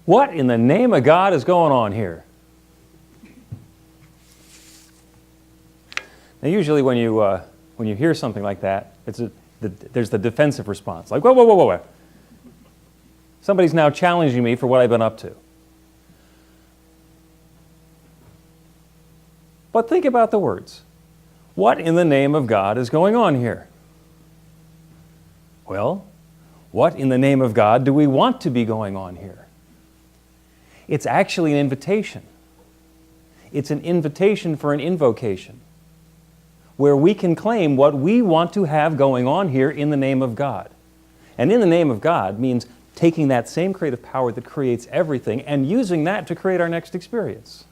What in the name of God is going on here? Now, usually when you hear something like that, there's the defensive response, like, whoa, whoa, whoa, whoa, whoa. Somebody's now challenging me for what I've been up to. But think about the words. What in the name of God is going on here? Well, what in the name of God do we want to be going on here? It's actually an invitation. It's an invitation for an invocation, where we can claim what we want to have going on here in the name of God. And in the name of God means taking that same creative power that creates everything and using that to create our next experience.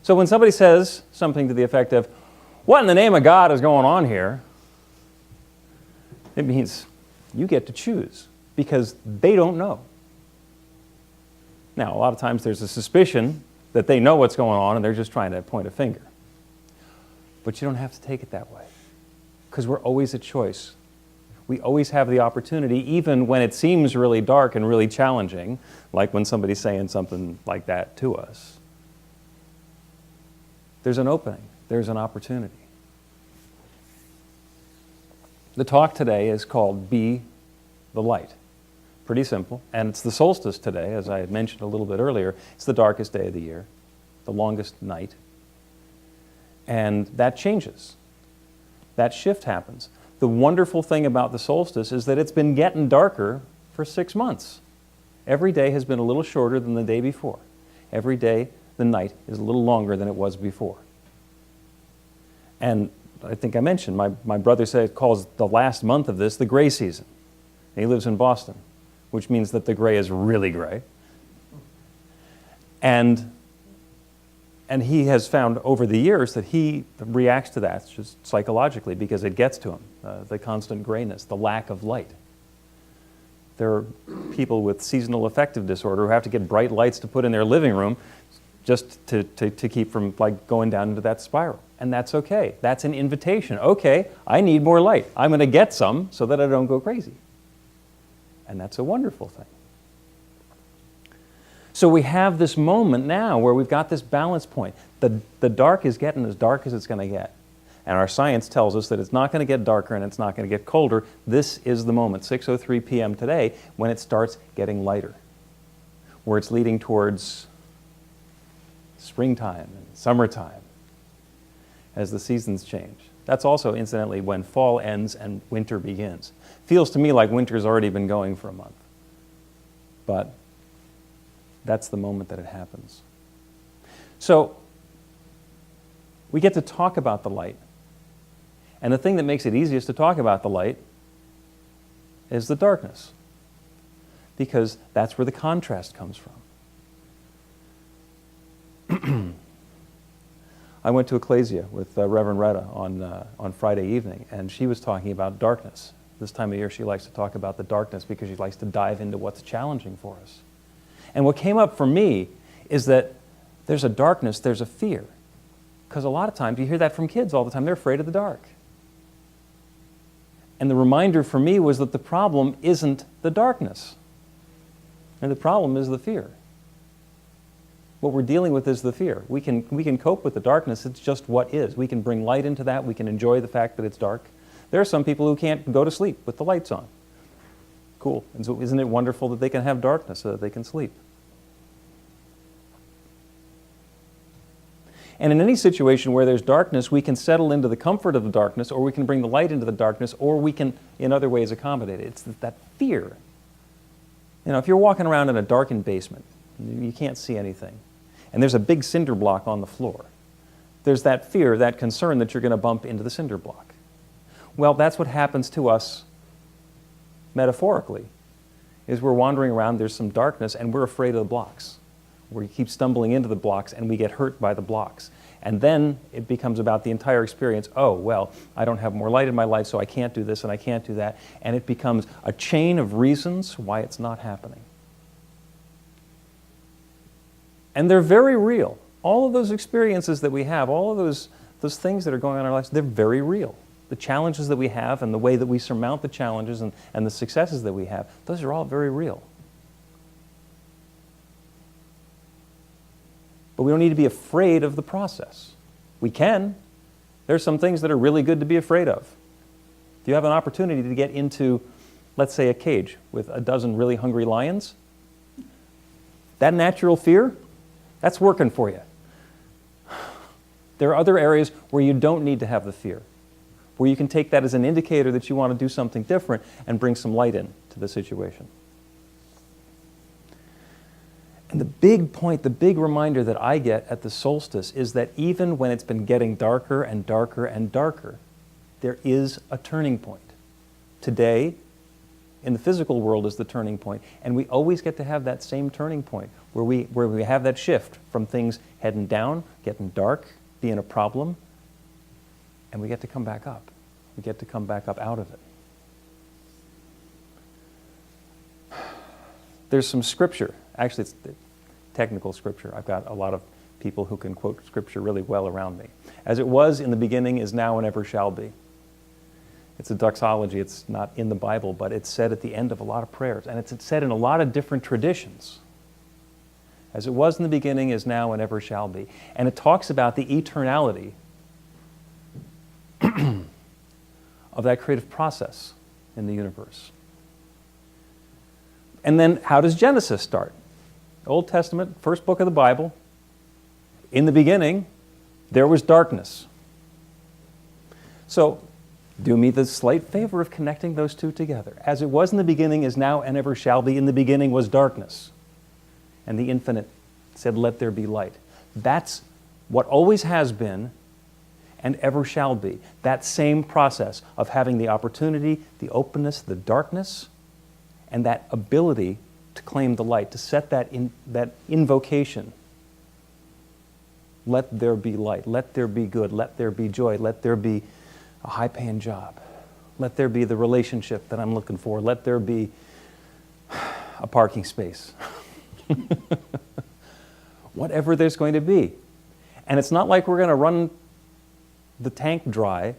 So when somebody says something to the effect of, what in the name of God is going on here? It means you get to choose, because they don't know. Now, a lot of times there's a suspicion that they know what's going on and they're just trying to point a finger. But you don't have to take it that way, because we're always a choice. We always have the opportunity, even when it seems really dark and really challenging, like when somebody's saying something like that to us. There's an opening. There's an opportunity. The talk today is called Be the Light. Pretty simple. And it's the solstice today, as I had mentioned a little bit earlier. It's the darkest day of the year, the longest night. And that changes. That shift happens. The wonderful thing about the solstice is that it's been getting darker for 6 months. Every day has been a little shorter than the day before. Every day, the night is a little longer than it was before. And I think I mentioned, my brother calls the last month of this the gray season. And he lives in Boston, which means that the gray is really gray. And he has found over the years that he reacts to that just psychologically, because it gets to him, the constant grayness, the lack of light. There are people with seasonal affective disorder who have to get bright lights to put in their living room just to keep from going down into that spiral. And that's okay. That's an invitation. Okay, I need more light. I'm going to get some so that I don't go crazy. And that's a wonderful thing. So we have this moment now where we've got this balance point. The dark is getting as dark as it's going to get. And our science tells us that it's not going to get darker and it's not going to get colder. This is the moment, 6:03 p.m. today, when it starts getting lighter, where it's leading towards springtime and summertime as the seasons change. That's also, incidentally, when fall ends and winter begins. Feels to me like winter's already been going for a month. But that's the moment that it happens. So we get to talk about the light. And the thing that makes it easiest to talk about the light is the darkness, because that's where the contrast comes from. I went to Ecclesia with Reverend Retta on Friday evening, and she was talking about darkness. This time of year she likes to talk about the darkness because she likes to dive into what's challenging for us. And what came up for me is that there's a darkness, there's a fear. Because a lot of times you hear that from kids all the time, they're afraid of the dark. And the reminder for me was that the problem isn't the darkness. And the problem is the fear. What we're dealing with is the fear. We can cope with the darkness, it's just what is. We can bring light into that, we can enjoy the fact that it's dark. There are some people who can't go to sleep with the lights on. Cool. And so isn't it wonderful that they can have darkness so that they can sleep? And in any situation where there's darkness, we can settle into the comfort of the darkness, or we can bring the light into the darkness, or we can, in other ways, accommodate it. It's that fear. You know, if you're walking around in a darkened basement, you can't see anything, and there's a big cinder block on the floor, there's that fear, that concern that you're going to bump into the cinder block. Well, that's what happens to us metaphorically, is we're wandering around, there's some darkness, and we're afraid of the blocks. We keep stumbling into the blocks and we get hurt by the blocks. And then it becomes about the entire experience. Oh, well, I don't have more light in my life, so I can't do this and I can't do that. And it becomes a chain of reasons why it's not happening. And they're very real. All of those experiences that we have, all of those things that are going on in our lives, they're very real. The challenges that we have and the way that we surmount the challenges and the successes that we have, those are all very real. But we don't need to be afraid of the process. We can. There's some things that are really good to be afraid of. If you have an opportunity to get into, let's say, a cage with a dozen really hungry lions, that natural fear, that's working for you. There are other areas where you don't need to have the fear, where you can take that as an indicator that you want to do something different and bring some light in to the situation. And the big point, the big reminder that I get at the solstice is that even when it's been getting darker and darker and darker, there is a turning point. Today, in the physical world, is the turning point, and we always get to have that same turning point where we have that shift from things heading down, getting dark, being a problem, and we get to come back up. We get to come back up out of it. There's some scripture. Actually, it's technical scripture. I've got a lot of people who can quote scripture really well around me. As it was in the beginning, is now, and ever shall be. It's a doxology. It's not in the Bible, but it's said at the end of a lot of prayers. And it's said in a lot of different traditions. As it was in the beginning, is now, and ever shall be. And it talks about the eternality of that creative process in the universe. And then how does Genesis start? Old Testament, first book of the Bible. In the beginning, there was darkness. So, do me the slight favor of connecting those two together. As it was in the beginning, is now, and ever shall be. In the beginning was darkness. And the infinite said, let there be light. That's what always has been and ever shall be. That same process of having the opportunity, the openness, the darkness, and that ability to claim the light, to set that invocation. Let there be light. Let there be good. Let there be joy. Let there be a high-paying job. Let there be the relationship that I'm looking for. Let there be a parking space. Whatever there's going to be. And it's not like we're going to run the tank dry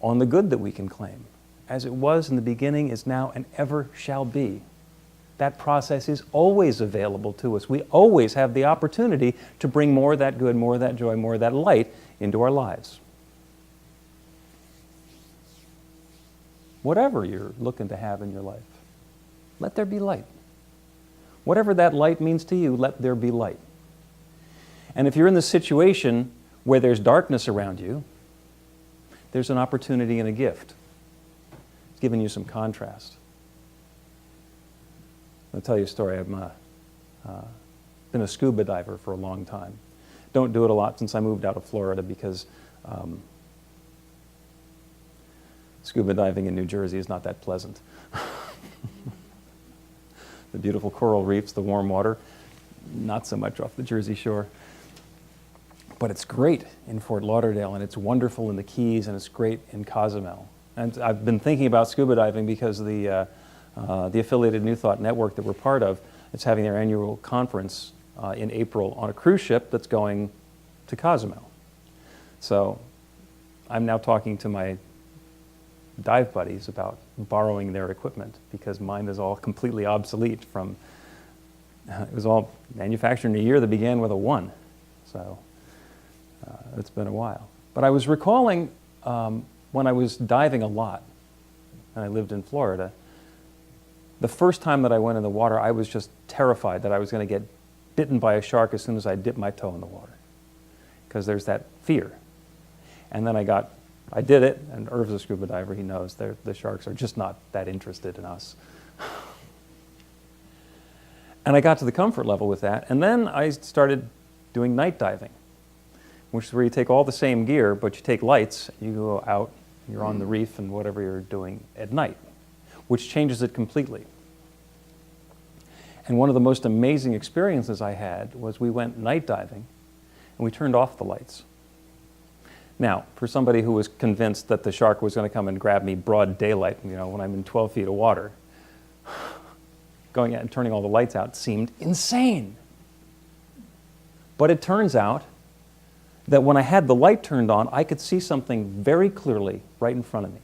on the good that we can claim. As it was in the beginning, is now, and ever shall be. That process is always available to us. We always have the opportunity to bring more of that good, more of that joy, more of that light into our lives. Whatever you're looking to have in your life, let there be light. Whatever that light means to you, let there be light. And if you're in the situation where there's darkness around you, there's an opportunity and a gift. It's giving you some contrast. I'll tell you a story. I've been a scuba diver for a long time. Don't do it a lot since I moved out of Florida because scuba diving in New Jersey is not that pleasant. The beautiful coral reefs, the warm water, not so much off the Jersey shore. But it's great in Fort Lauderdale, and it's wonderful in the Keys, and it's great in Cozumel. And I've been thinking about scuba diving because the affiliated New Thought network that we're part of is having their annual conference in April on a cruise ship that's going to Cozumel. So I'm now talking to my dive buddies about borrowing their equipment because mine is all completely obsolete from, it was all manufactured in a year that began with a 1. So it's been a while. But I was recalling when I was diving a lot, and I lived in Florida, the first time that I went in the water, I was just terrified that I was going to get bitten by a shark as soon as I dipped my toe in the water, because there's that fear. And then I did it, and Irv's a scuba diver, he knows the sharks are just not that interested in us. And I got to the comfort level with that, and then I started doing night diving, which is where you take all the same gear, but you take lights, you go out, you're on the reef and whatever you're doing at night, which changes it completely. And one of the most amazing experiences I had was we went night diving and we turned off the lights. Now, for somebody who was convinced that the shark was going to come and grab me broad daylight, when I'm in 12 feet of water, going out and turning all the lights out seemed insane. But it turns out that when I had the light turned on, I could see something very clearly right in front of me.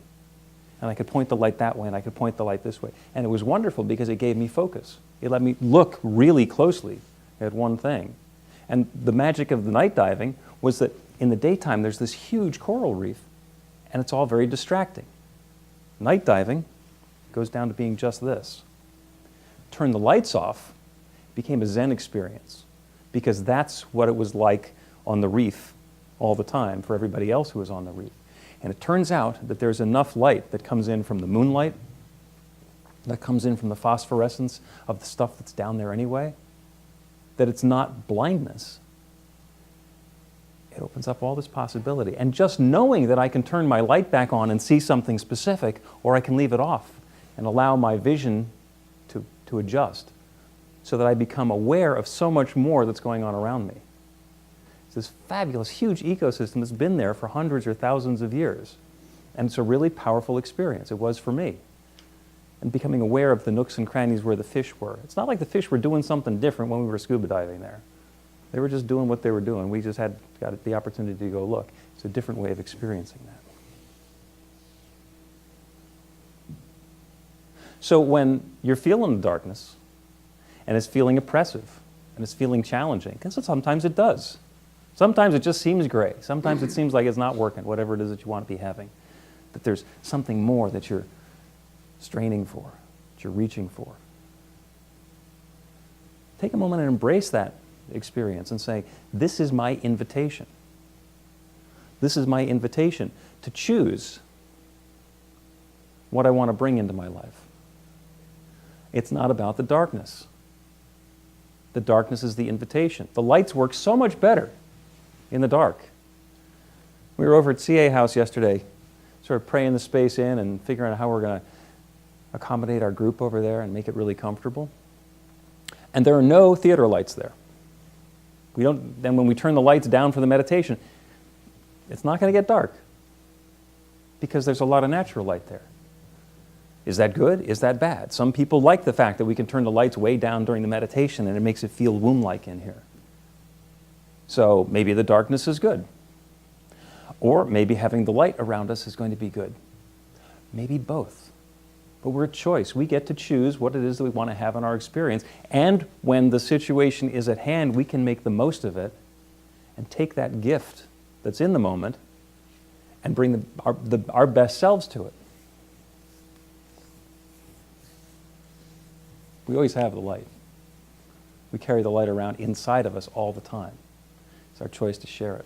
And I could point the light that way, and I could point the light this way. And it was wonderful because it gave me focus. It let me look really closely at one thing. And the magic of the night diving was that in the daytime there's this huge coral reef, and it's all very distracting. Night diving goes down to being just this. Turn the lights off, became a Zen experience, because that's what it was like on the reef all the time for everybody else who was on the reef. And it turns out that there's enough light that comes in from the moonlight, that comes in from the phosphorescence of the stuff that's down there anyway, that it's not blindness. It opens up all this possibility. And just knowing that I can turn my light back on and see something specific, or I can leave it off and allow my vision to adjust so that I become aware of so much more that's going on around me. It's this fabulous, huge ecosystem that's been there for hundreds or thousands of years. And it's a really powerful experience. It was for me. And becoming aware of the nooks and crannies where the fish were. It's not like the fish were doing something different when we were scuba diving there. They were just doing what they were doing. We just got the opportunity to go look. It's a different way of experiencing that. So when you're feeling the darkness, and it's feeling oppressive, and it's feeling challenging, because sometimes it does. Sometimes it just seems gray. Sometimes it seems like it's not working, whatever it is that you want to be having. That there's something more that you're straining for, that you're reaching for. Take a moment and embrace that experience and say, this is my invitation. This is my invitation to choose what I want to bring into my life. It's not about the darkness. The darkness is the invitation. The lights work so much better in the dark. We were over at CA House yesterday, sort of praying the space in and figuring out how we're going to accommodate our group over there and make it really comfortable. And there are no theater lights there. Then when we turn the lights down for the meditation, it's not going to get dark because there's a lot of natural light there. Is that good? Is that bad? Some people like the fact that we can turn the lights way down during the meditation and it makes it feel womb-like in here. So maybe the darkness is good. Or maybe having the light around us is going to be good. Maybe both. But we're a choice. We get to choose what it is that we want to have in our experience. And when the situation is at hand, we can make the most of it and take that gift that's in the moment and bring our best selves to it. We always have the light. We carry the light around inside of us all the time. It's our choice to share it.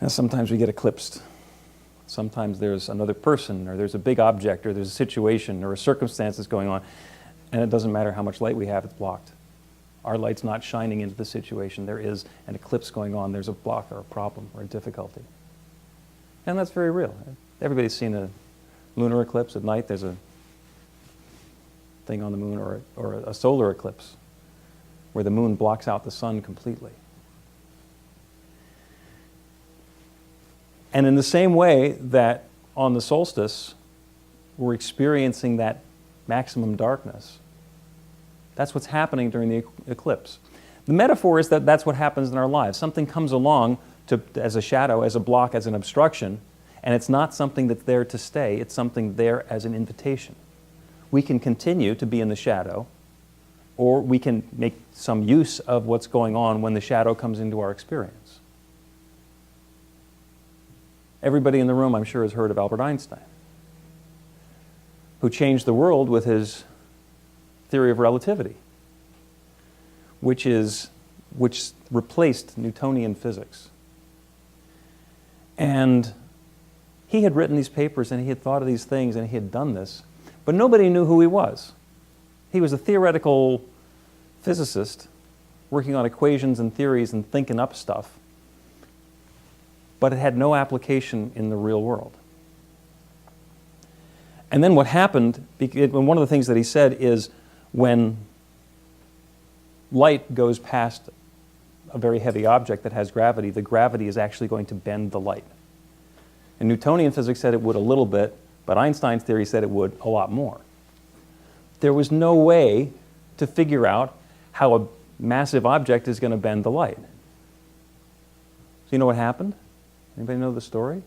And sometimes we get eclipsed. Sometimes there's another person, or there's a big object, or there's a situation, or a circumstance that's going on, and it doesn't matter how much light we have, it's blocked. Our light's not shining into the situation. There is an eclipse going on. There's a block or a problem or a difficulty. And that's very real. Everybody's seen a lunar eclipse at night. There's a thing on the moon, or a solar eclipse where the moon blocks out the sun completely. And in the same way that on the solstice we're experiencing that maximum darkness, that's what's happening during the eclipse. The metaphor is that that's what happens in our lives. Something comes along as a shadow, as a block, as an obstruction, and it's not something that's there to stay. It's something there as an invitation. We can continue to be in the shadow, or we can make some use of what's going on when the shadow comes into our experience. Everybody in the room, I'm sure, has heard of Albert Einstein, who changed the world with his theory of relativity, which replaced Newtonian physics. And he had written these papers, and he had thought of these things, and he had done this, but nobody knew who he was. He was a theoretical physicist working on equations and theories and thinking up stuff, but it had no application in the real world. And then what happened, and one of the things that he said is, when light goes past a very heavy object that has gravity, the gravity is actually going to bend the light. And Newtonian physics said it would a little bit, but Einstein's theory said it would a lot more. There was no way to figure out how a massive object is going to bend the light. So you know what happened? Anybody know the story?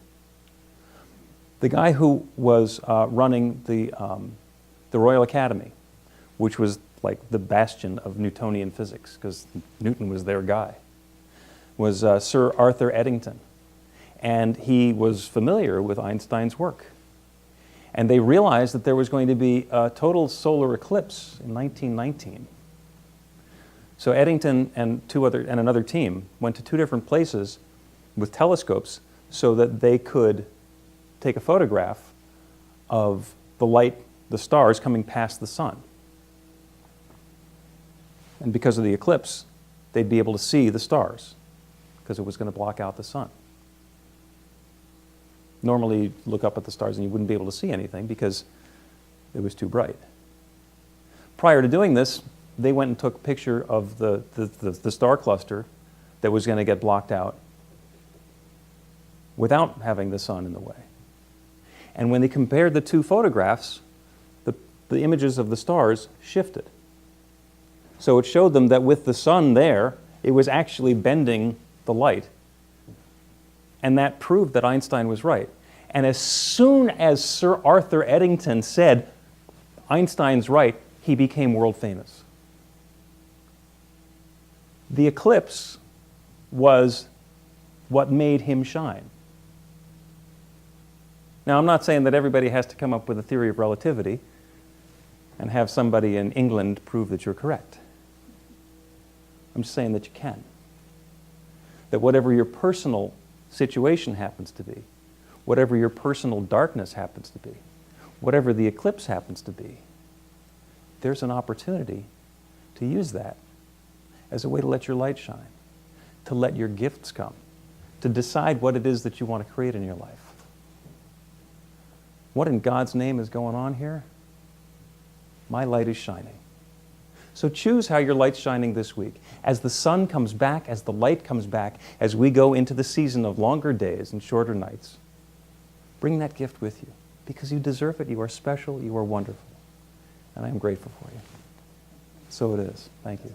The guy who was running the Royal Academy, which was like the bastion of Newtonian physics, because Newton was their guy, was Sir Arthur Eddington. And he was familiar with Einstein's work. And they realized that there was going to be a total solar eclipse in 1919. So Eddington and another team went to 2 different places with telescopes so that they could take a photograph of the light, the stars coming past the sun. And because of the eclipse, they'd be able to see the stars because it was going to block out the sun. Normally, you look up at the stars and you wouldn't be able to see anything because it was too bright. Prior to doing this, they went and took a picture of the star cluster that was going to get blocked out without having the sun in the way. And when they compared the 2 photographs, the images of the stars shifted. So it showed them that with the sun there, it was actually bending the light. And that proved that Einstein was right. And as soon as Sir Arthur Eddington said, Einstein's right, he became world famous. The eclipse was what made him shine. Now, I'm not saying that everybody has to come up with a theory of relativity and have somebody in England prove that you're correct. I'm just saying that you can. That whatever your personal situation happens to be, whatever your personal darkness happens to be, whatever the eclipse happens to be, there's an opportunity to use that as a way to let your light shine, to let your gifts come, to decide what it is that you want to create in your life. What in God's name is going on here? My light is shining. So choose how your light's shining this week. As the sun comes back, as the light comes back, as we go into the season of longer days and shorter nights, bring that gift with you because you deserve it. You are special. You are wonderful. And I am grateful for you. So it is. Thank you.